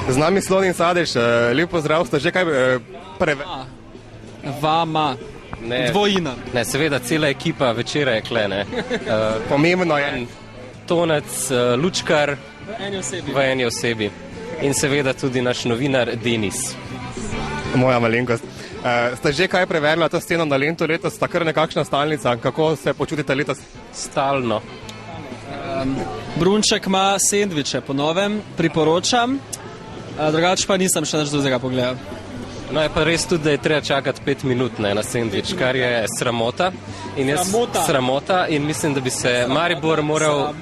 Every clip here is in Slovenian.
Z nami Slonin Sadež, lep pozdrav, ste že kaj Vama. Ne, Dvojina. Ne, seveda, cela ekipa večera je kle, ne. Pomembno je. Tonec, lučkar V v eni osebi. In seveda tudi naš novinar Denis. Moja malenkost. Ste že kaj preverila to sceno na Lentu letos? Sta kar nekakšna stalnica. Kako se počutite letos? Stalno. Brunček ima sendviče, po novem, priporočam. Drugače pa nisem še nič drugega pogledal. No je pa res tudi, da je treba čakati 5 minut na sendvič, kar je sramota. Sramota in mislim, da bi se Maribor moral...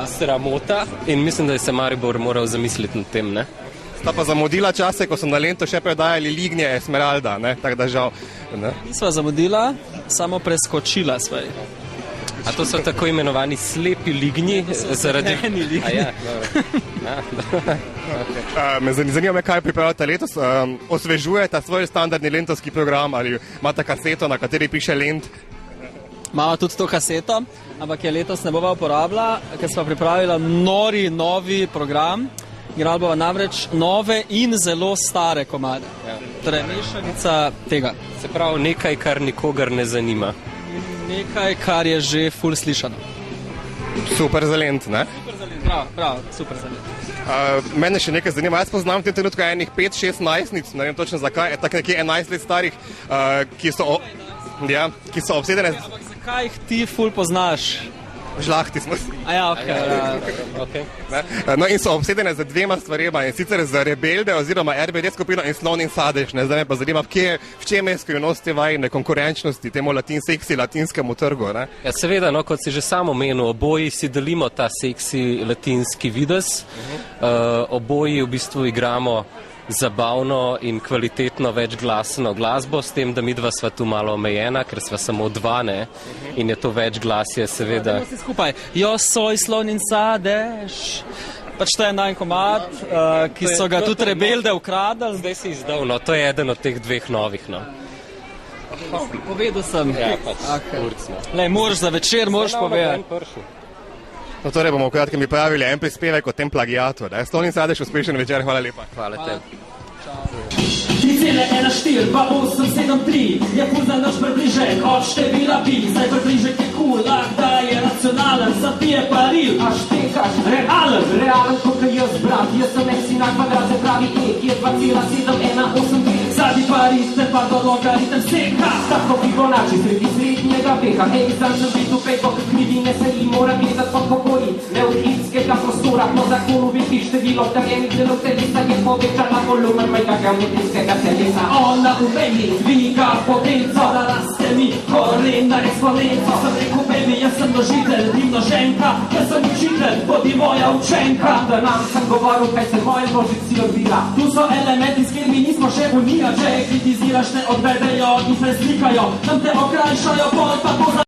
Sramota. In mislim, da bi se Maribor moral zamisliti nad tem, ne? Sta pa zamudila čase, ko so na Lentu še predajali Lignje Esmeralda, ne? Tako da žal. Ne? Nisva zamudila, samo preskočila sva jih. A to so tako imenovani slepi lignji? Zaradi... lignji. Me zanima, kaj pripravljate letos. Osvežujete svoj standardni lentovski program ali imate kaseto, na kateri piše Lent? Imamo tudi to kaseto, ampak je letos ne bova uporabila, ker smo pripravila novi program. Igrali bova namreč nove in zelo stare komade. Torej, mešanica tega. Se pravi, nekaj, kar nikogar ne zanima. Nekaj, kar je že ful slišano. Super za Lent, ne? Super za Lent, prav, super za Lent. Mene še nekaj zanima, jaz poznam v tem trenutku enih 5-6 najstnic, ne vem točno zakaj, tako nekje 11 let starih, ki so obsedene. Ampak zakaj jih ti ful poznaš? Žlahti smo si. Okay. No in so obsedene z dvema stvarema, in sicer z Rebelde oziroma RBD skupino in Slonin Sadež. Zdaj me pa zanima, v čem je skrivnost te vajine konkurenčnosti temu seksi latinskemu trgu, ne? Ja, seveda, no, kot si že sam omenil, oboji si delimo ta seksi latinski videz. Oboji v bistvu igramo zabavno in kvalitetno večglasno glasbo, s tem, da midva sva tu malo omejena, ker sva samo dva, ne, in je to večglasje seveda. Vsi skupaj, jo soj Slonin Sadež, pač to je en komad, ki so ga tudi Rebelde ukradali. Zdaj si izdal, no, to je eden od teh dveh novih, no. Povedal sem. Ja, pač, kurcno. Lej, moraš za večer, moraš povedati. No, torej bomo v kratkem pripravili en prispevek o tem plagijatu. Slonin Sadež, uspešen večer, hvala lepa. Hvala te. 3,142873 je ful za naš približek od števila pi. Zdaj približek je kul, da je racionalen, zapije paril. A štekaš realen? Realen, kot jaz, brat. Jaz sem x na kvadrat, se pravi e, ki je 2,7183. Zadi parice pa do logaritem seka. Tako Fibonacci, srednjega veka. Ej, znam sem vidu peko, ker krivine se ji mora gledat pod pogoji neutritskega prostora. Po zakonu vidi število vtarjenih delov telesa je povečala volumen mojega geometrijskega telesa. Ona v meni dviga potenco, da raste mi koren na eksponenco. Sem rekel, baby, jaz sem množitelj, ti množenka, jaz sem učitelj, bodi moja učenka. Da nam sem govoril, kaj se moje božici odvira. Tu so elementi, s katerimi nismo še unija. Če kritiziraš, te odvedejo in se slikajo, tam te okrajšajo, pol pa